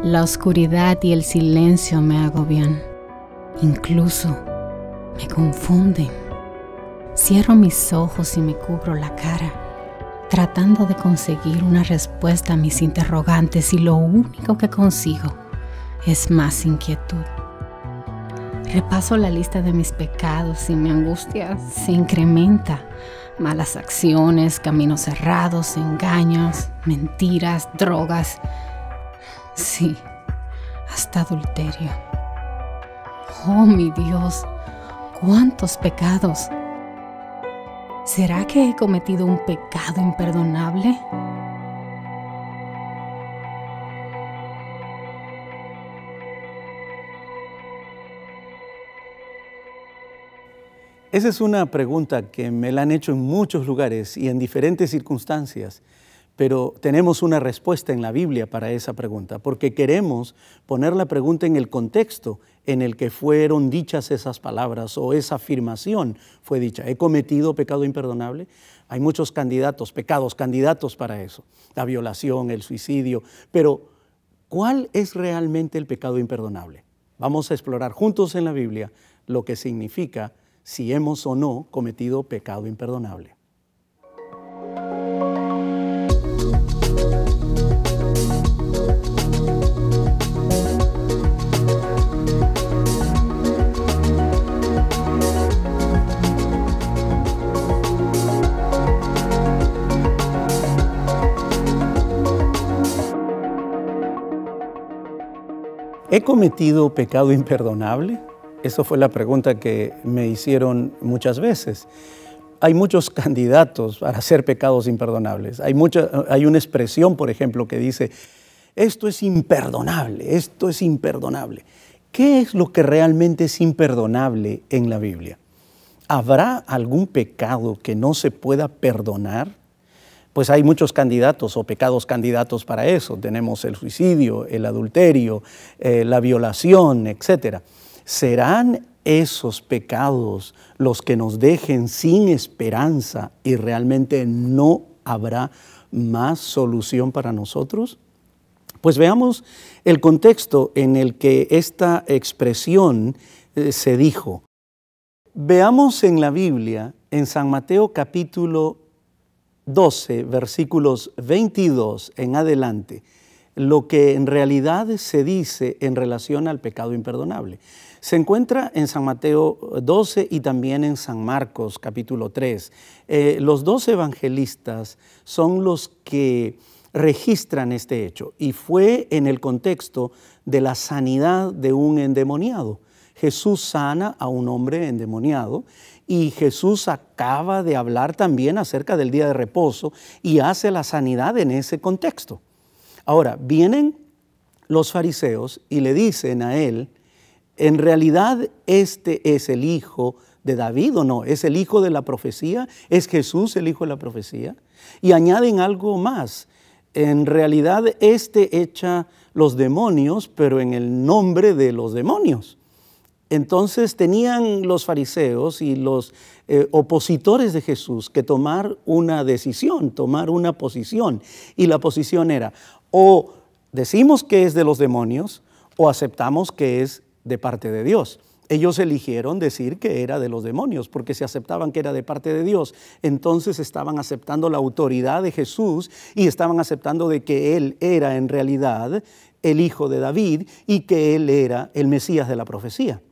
La oscuridad y el silencio me agobian. Incluso me confunden. Cierro mis ojos y me cubro la cara, tratando de conseguir una respuesta a mis interrogantes, y lo único que consigo es más inquietud. Repaso la lista de mis pecados y mi angustia se incrementa. Malas acciones, caminos cerrados, engaños, mentiras, drogas. Sí, hasta adulterio. Oh, mi Dios, ¿cuántos pecados? ¿Será que he cometido un pecado imperdonable? Esa es una pregunta que me la han hecho en muchos lugares y en diferentes circunstancias, pero tenemos una respuesta en la Biblia para esa pregunta, porque queremos poner la pregunta en el contexto en el que fueron dichas esas palabras o esa afirmación fue dicha. ¿He cometido pecado imperdonable? Hay muchos pecados candidatos para eso, la violación, el suicidio, pero ¿cuál es realmente el pecado imperdonable? Vamos a explorar juntos en la Biblia lo que significa si hemos o no cometido pecado imperdonable. ¿He cometido pecado imperdonable? Esa fue la pregunta que me hicieron muchas veces. Hay muchos candidatos para hacer pecados imperdonables. Hay una expresión, por ejemplo, que dice, esto es imperdonable, esto es imperdonable. ¿Qué es lo que realmente es imperdonable en la Biblia? ¿Habrá algún pecado que no se pueda perdonar? Pues hay muchos candidatos o pecados candidatos para eso. Tenemos el suicidio, el adulterio, la violación, etc. ¿Serán esos pecados los que nos dejen sin esperanza y realmente no habrá más solución para nosotros? Pues veamos el contexto en el que esta expresión se dijo. Veamos en la Biblia, en San Mateo capítulo 12, versículos 22 en adelante, lo que en realidad se dice en relación al pecado imperdonable. Se encuentra en San Mateo 12 y también en San Marcos capítulo 3. Los dos evangelistas son los que registran este hecho y fue en el contexto de la sanidad de un endemoniado. Jesús sana a un hombre endemoniado y Jesús acaba de hablar también acerca del día de reposo y hace la sanidad en ese contexto. Ahora, vienen los fariseos y le dicen a él, ¿en realidad este es el hijo de David o no? ¿Es el hijo de la profecía? ¿Es Jesús el hijo de la profecía? Y añaden algo más. En realidad este echa los demonios, pero en el nombre de los demonios. Entonces tenían los fariseos y los opositores de Jesús que tomar una decisión, tomar una posición. Y la posición era, o decimos que es de los demonios o aceptamos que es de parte de Dios. Ellos eligieron decir que era de los demonios, porque si aceptaban que era de parte de Dios, entonces estaban aceptando la autoridad de Jesús y estaban aceptando de que Él era en realidad el hijo de David y que Él era el Mesías de la profecía.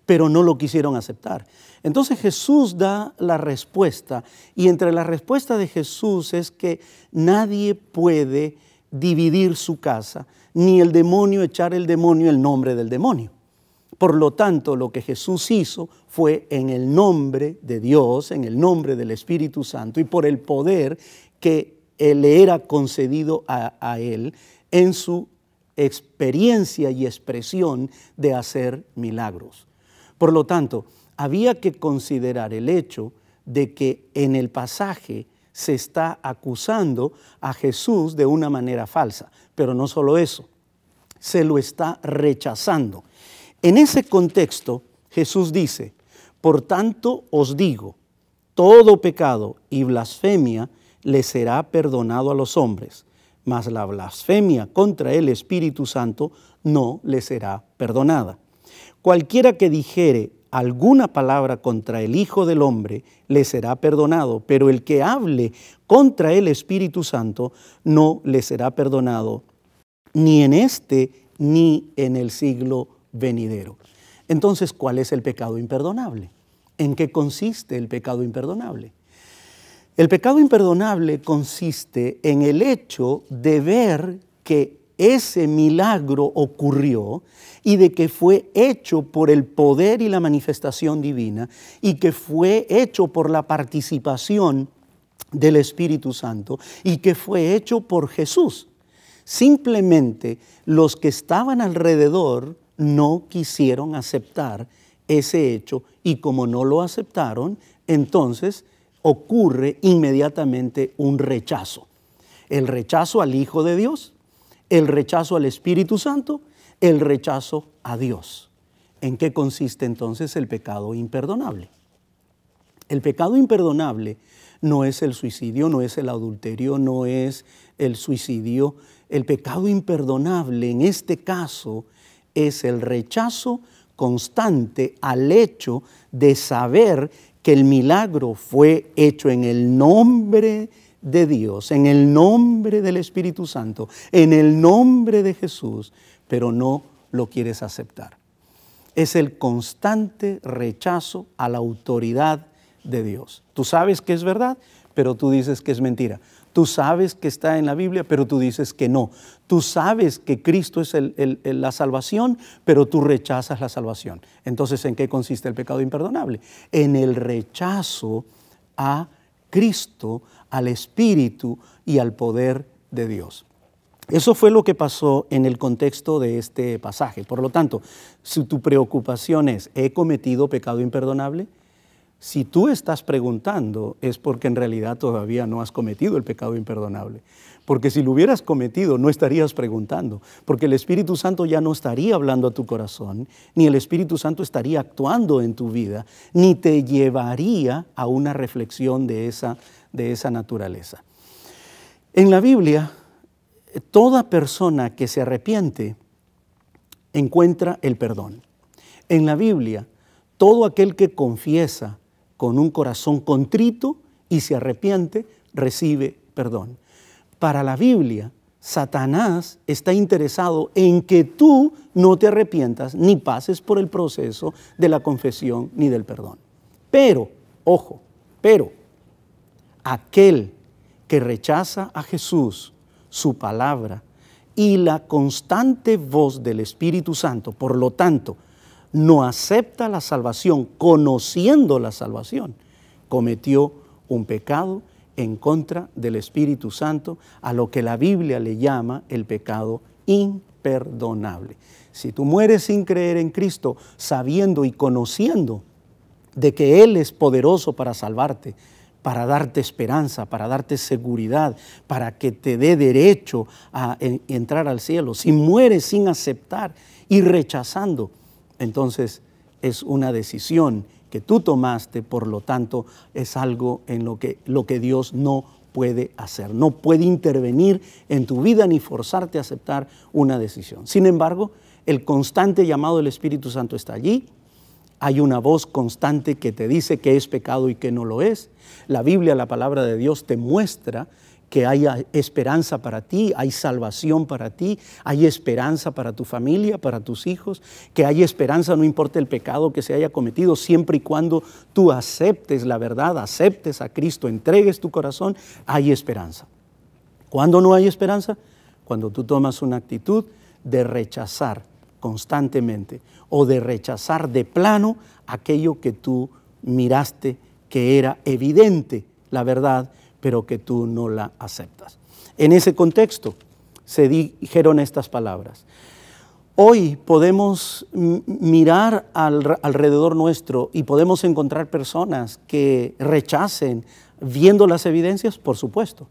Pero no lo quisieron aceptar. Entonces Jesús da la respuesta, y entre la respuesta de Jesús es que nadie puede dividir su casa, ni el demonio echar el demonio el nombre del demonio. Por lo tanto, lo que Jesús hizo fue en el nombre de Dios, en el nombre del Espíritu Santo y por el poder que le era concedido a él en su experiencia y expresión de hacer milagros. Por lo tanto, había que considerar el hecho de que en el pasaje se está acusando a Jesús de una manera falsa. Pero no solo eso, se lo está rechazando. En ese contexto, Jesús dice, por tanto os digo, todo pecado y blasfemia le será perdonado a los hombres, mas la blasfemia contra el Espíritu Santo no le será perdonada. Cualquiera que dijere alguna palabra contra el Hijo del Hombre le será perdonado, pero el que hable contra el Espíritu Santo no le será perdonado, ni en este ni en el siglo venidero. Entonces, ¿cuál es el pecado imperdonable? ¿En qué consiste el pecado imperdonable? El pecado imperdonable consiste en el hecho de ver que ese milagro ocurrió y de que fue hecho por el poder y la manifestación divina y que fue hecho por la participación del Espíritu Santo y que fue hecho por Jesús. Simplemente los que estaban alrededor no quisieron aceptar ese hecho y como no lo aceptaron, entonces ocurre inmediatamente un rechazo. El rechazo al Hijo de Dios, el rechazo al Espíritu Santo, el rechazo a Dios. ¿En qué consiste entonces el pecado imperdonable? El pecado imperdonable no es el suicidio, no es el adulterio, no es el suicidio. El pecado imperdonable en este caso es el rechazo constante al hecho de saber que el milagro fue hecho en el nombre de Dios, en el nombre del Espíritu Santo, en el nombre de Jesús, pero no lo quieres aceptar. Es el constante rechazo a la autoridad de Dios. Tú sabes que es verdad, pero tú dices que es mentira. Tú sabes que está en la Biblia, pero tú dices que no. Tú sabes que Cristo es la salvación, pero tú rechazas la salvación. Entonces, ¿en qué consiste el pecado imperdonable? En el rechazo a Cristo, al Espíritu y al poder de Dios. Eso fue lo que pasó en el contexto de este pasaje. Por lo tanto, si tu preocupación es, ¿he cometido pecado imperdonable? Si tú estás preguntando es porque en realidad todavía no has cometido el pecado imperdonable. Porque si lo hubieras cometido no estarías preguntando, porque el Espíritu Santo ya no estaría hablando a tu corazón, ni el Espíritu Santo estaría actuando en tu vida, ni te llevaría a una reflexión de esa naturaleza. En la Biblia, toda persona que se arrepiente encuentra el perdón. En la Biblia, todo aquel que confiesa con un corazón contrito y se arrepiente, recibe perdón. Para la Biblia, Satanás está interesado en que tú no te arrepientas ni pases por el proceso de la confesión ni del perdón. Pero, ojo, aquel que rechaza a Jesús, su palabra y la constante voz del Espíritu Santo, por lo tanto, no acepta la salvación, conociendo la salvación, cometió un pecado en contra del Espíritu Santo, a lo que la Biblia le llama el pecado imperdonable. Si tú mueres sin creer en Cristo, sabiendo y conociendo de que Él es poderoso para salvarte, para darte esperanza, para darte seguridad, para que te dé derecho a entrar al cielo, si mueres sin aceptar y rechazando, entonces es una decisión que tú tomaste, por lo tanto es algo en lo que Dios no puede hacer. No puede intervenir en tu vida ni forzarte a aceptar una decisión. Sin embargo, el constante llamado del Espíritu Santo está allí. Hay una voz constante que te dice que es pecado y que no lo es. La Biblia, la palabra de Dios, te muestra que hay esperanza para ti, hay salvación para ti, hay esperanza para tu familia, para tus hijos, que hay esperanza no importa el pecado que se haya cometido, siempre y cuando tú aceptes la verdad, aceptes a Cristo, entregues tu corazón, hay esperanza. ¿Cuándo no hay esperanza? Cuando tú tomas una actitud de rechazar constantemente o de rechazar de plano aquello que tú miraste que era evidente, la verdad, pero que tú no la aceptas. En ese contexto se dijeron estas palabras. Hoy podemos mirar alrededor nuestro y podemos encontrar personas que rechacen viendo las evidencias, por supuesto.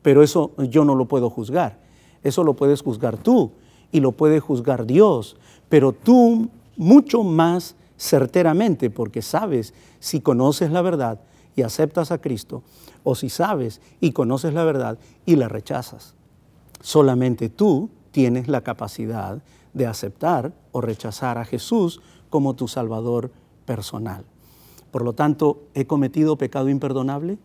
Pero eso yo no lo puedo juzgar. Eso lo puedes juzgar tú y lo puede juzgar Dios. Pero tú mucho más certeramente, porque sabes si conoces la verdad y aceptas a Cristo, o si sabes y conoces la verdad y la rechazas. Solamente tú tienes la capacidad de aceptar o rechazar a Jesús como tu Salvador personal. Por lo tanto, ¿he cometido pecado imperdonable?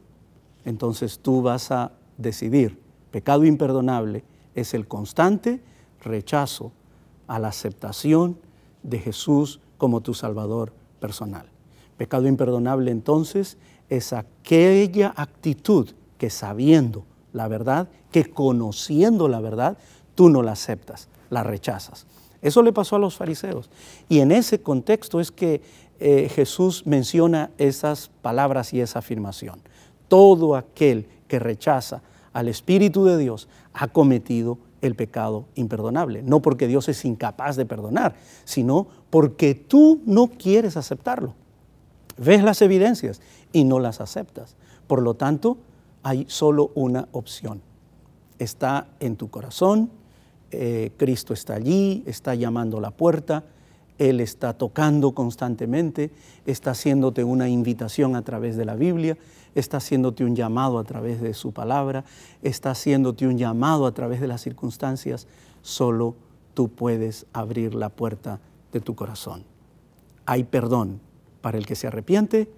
Entonces tú vas a decidir. Pecado imperdonable es el constante rechazo a la aceptación de Jesús como tu Salvador personal. Pecado imperdonable entonces es aquella actitud que sabiendo la verdad, que conociendo la verdad, tú no la aceptas, la rechazas. Eso le pasó a los fariseos. Y en ese contexto es que Jesús menciona esas palabras y esa afirmación. Todo aquel que rechaza al Espíritu de Dios ha cometido el pecado imperdonable. No porque Dios es incapaz de perdonar, sino porque tú no quieres aceptarlo. Ves las evidencias y no las aceptas. Por lo tanto, hay solo una opción. Está en tu corazón, Cristo está allí, está llamando a la puerta, Él está tocando constantemente, está haciéndote una invitación a través de la Biblia, está haciéndote un llamado a través de su palabra, está haciéndote un llamado a través de las circunstancias. Solo tú puedes abrir la puerta de tu corazón. Hay perdón para el que se arrepiente,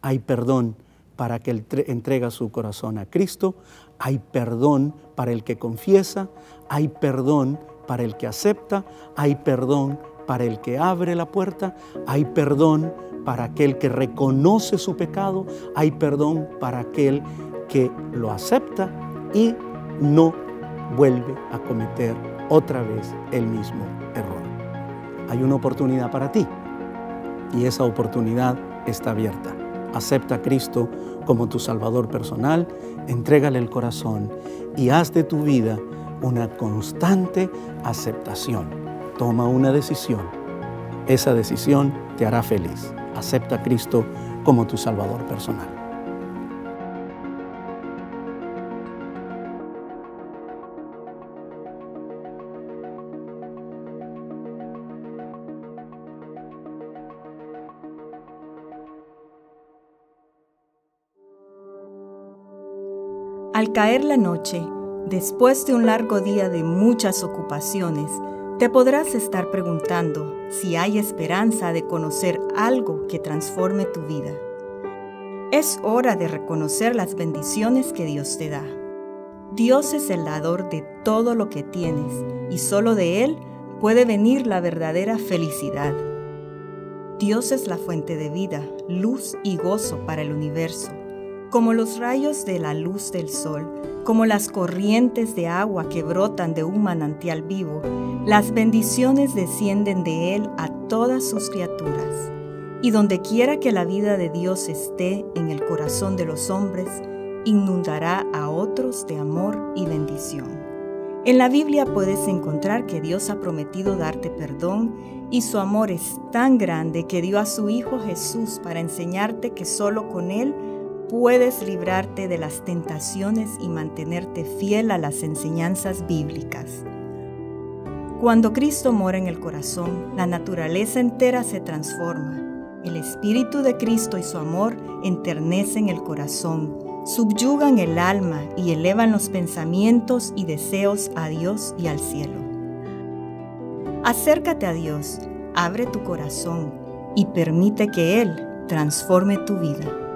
hay perdón para que él entrega su corazón a Cristo, hay perdón para el que confiesa, hay perdón para el que acepta, hay perdón para el que abre la puerta, hay perdón para aquel que reconoce su pecado, hay perdón para aquel que lo acepta y no vuelve a cometer otra vez el mismo error. Hay una oportunidad para ti y esa oportunidad está abierta. Acepta a Cristo como tu Salvador personal, entrégale el corazón y haz de tu vida una constante aceptación. Toma una decisión. Esa decisión te hará feliz. Acepta a Cristo como tu Salvador personal. Al caer la noche, después de un largo día de muchas ocupaciones, te podrás estar preguntando si hay esperanza de conocer algo que transforme tu vida. Es hora de reconocer las bendiciones que Dios te da. Dios es el dador de todo lo que tienes y solo de Él puede venir la verdadera felicidad. Dios es la fuente de vida, luz y gozo para el universo. Como los rayos de la luz del sol, como las corrientes de agua que brotan de un manantial vivo, las bendiciones descienden de Él a todas sus criaturas. Y donde quiera que la vida de Dios esté en el corazón de los hombres, inundará a otros de amor y bendición. En la Biblia puedes encontrar que Dios ha prometido darte perdón y su amor es tan grande que dio a su Hijo Jesús para enseñarte que solo con Él puedes librarte de las tentaciones y mantenerte fiel a las enseñanzas bíblicas. Cuando Cristo mora en el corazón, la naturaleza entera se transforma. El Espíritu de Cristo y su amor enternecen el corazón, subyugan el alma y elevan los pensamientos y deseos a Dios y al cielo. Acércate a Dios, abre tu corazón y permite que Él transforme tu vida.